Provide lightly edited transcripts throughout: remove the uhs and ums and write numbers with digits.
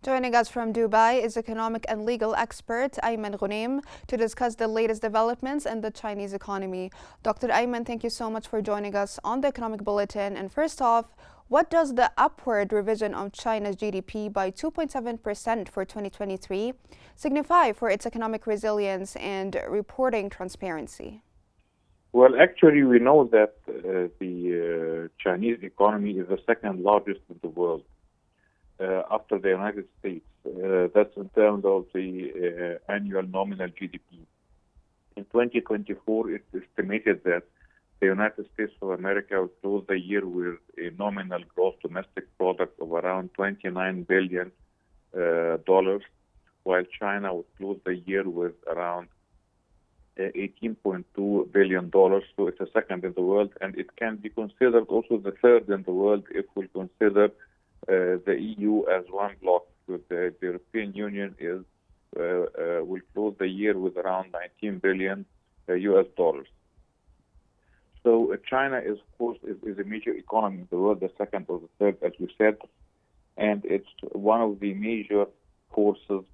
Joining us from Dubai is economic and legal expert Ayman Ghoneim to discuss the latest developments in the Chinese economy. Dr. Ayman, thank you so much for joining us on the Economic Bulletin. And first off, what does the upward revision of China's GDP by 2.7% for 2023 signify for its economic resilience and reporting transparency? Well, actually, we know that the Chinese economy is the second largest in the world after the United States. That's in terms of the annual nominal GDP. In 2024, it's estimated that the United States of America will close the year with a nominal gross domestic product of around $29 billion, while China will close the year with around $18.2 billion. So it's the second in the world, and it can be considered also the third in the world if we consider the EU as one block. So the European Union will close the year with around $19 billion US dollars. So China is, of course, is a major economy in the world, the second or the third, as we said, and it's one of the major forces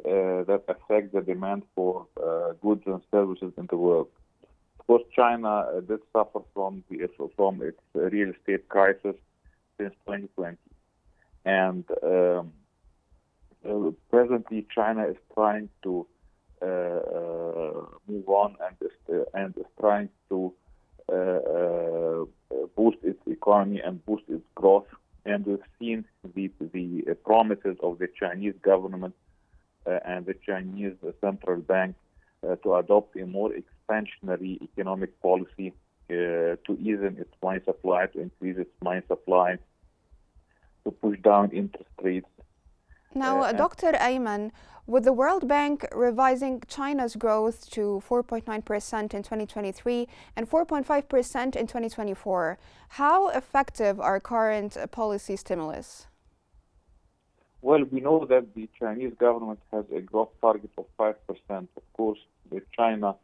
that affect the demand for goods and services in the world. Of course, China did suffer from its real estate crisis since 2020, and presently China is trying to move on and is trying to boost its economy and boost its growth. And we've seen the promises of the Chinese government and the Chinese central bank to adopt a more expansionary economic policy to ease its money supply, to increase its money supply, to push down interest rates. Now, Dr. Ayman, with the World Bank revising China's growth to 4.9% in 2023 and 4.5% in 2024, how effective are current policy stimulus? Well, we know that the Chinese government has a growth target of 5%. Of course, China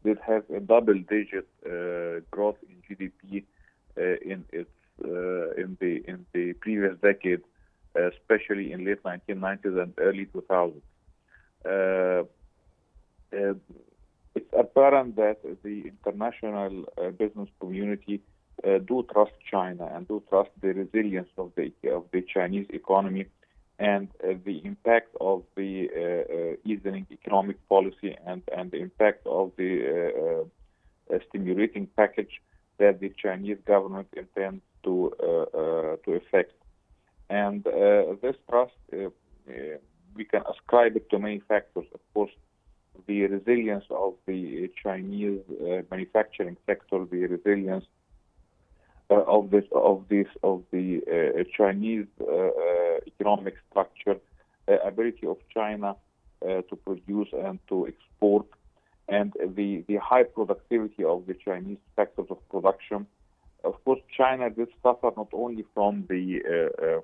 did have a double-digit growth in GDP in the previous decade, especially in late 1990s and early 2000s. It's apparent that the international business community do trust China and do trust the resilience of the Chinese economy and the impact of the easing economic policy and the impact of the stimulating package that the Chinese government intends to effect. And this trust, we can ascribe it to many factors. Of course, the resilience of the Chinese manufacturing sector, the resilience of the Chinese economic structure, ability of China to produce and to export, and the high productivity of the Chinese sectors of production. Of course, China did suffer not only from the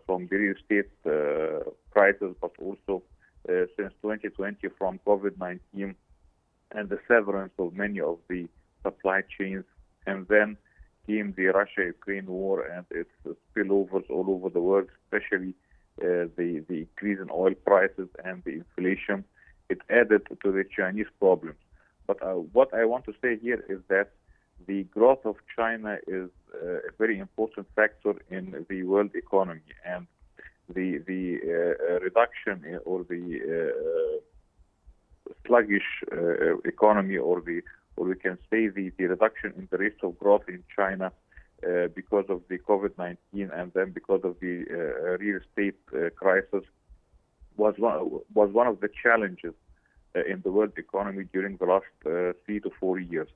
real estate crisis, but also since 2020 from COVID-19 and the severance of many of the supply chains, and then came the Russia-Ukraine war and its spillovers all over the world, especially the increase in oil prices and the inflation. It added to the Chinese problems. But what I want to say here is that the growth of China is a very important factor in the world economy, and the reduction or the sluggish economy, or we can say the reduction in the rate of growth in China because of the COVID-19 and then because of the real estate crisis was one of the challenges in the world economy during the last 3 to 4 years.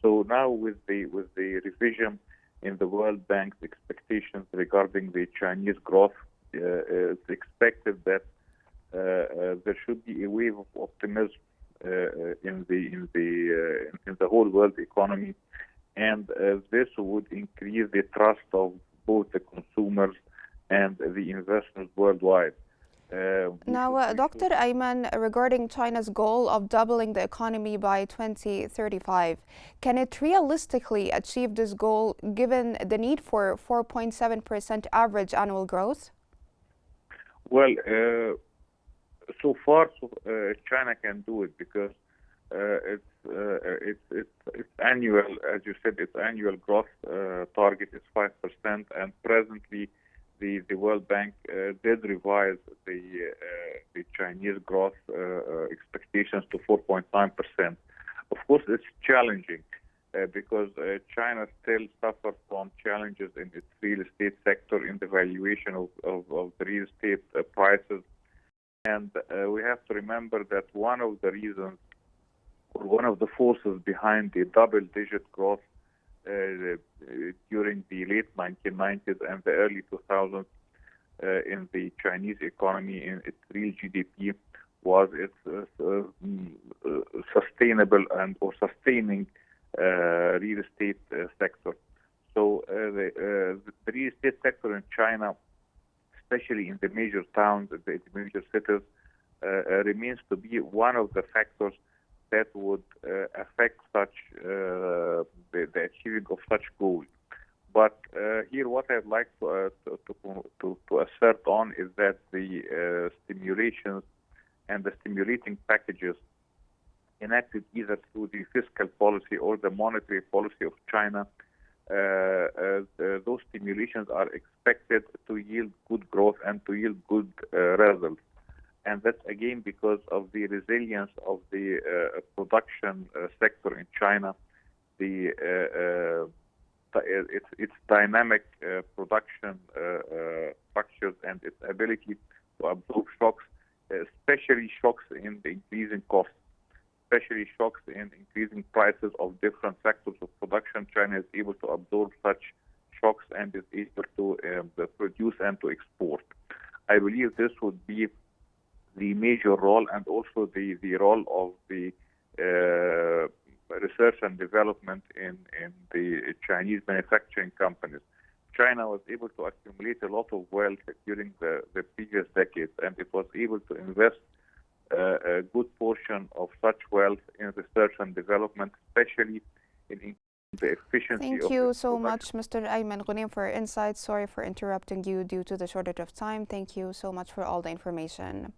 So now with the revision in the World Bank's expectations regarding the Chinese growth, it's expected that there should be a wave of optimism in the whole world economy, and this would increase the trust of both the consumers and the investors worldwide. Now, Dr. Ayman, regarding China's goal of doubling the economy by 2035, can it realistically achieve this goal given the need for 4.7% average annual growth? Well, so far, China can do it because it's annual, as you said, its annual growth target is 5%, and presently the World Bank did revise the Chinese growth expectations to 4.9%. Of course, it's challenging because China still suffers from challenges in its real estate sector, in the valuation of the real estate prices. And we have to remember that one of the reasons, or one of the forces behind the double-digit growth during the late 1990s and the early 2000s in the Chinese economy, in its real GDP, was its sustainable and or sustaining real estate sector. So the real estate sector in China, especially in the major towns, the major cities, remains to be one of the factors that would affect such the achieving of such goals. But here, what I'd like to assert on is that the stimulations and the stimulating packages enacted either through the fiscal policy or the monetary policy of China, those stimulations are expected to yield good growth and to yield good results. And that's again because of the resilience of the production sector in China, its dynamic production structures and its ability to absorb shocks, especially shocks in the increasing costs, especially shocks in increasing prices of different sectors of production. China is able to absorb such shocks and is able to produce and to export. I believe this would be the major role, and also the role of the research and development in the Chinese manufacturing companies. China was able to accumulate a lot of wealth during the previous decades, and it was able to invest a good portion of such wealth in research and development, especially in the efficiency. Thank you so much, Mr. Ayman Ghoneim, for your insights. Sorry for interrupting you due to the shortage of time. Thank you so much for all the information.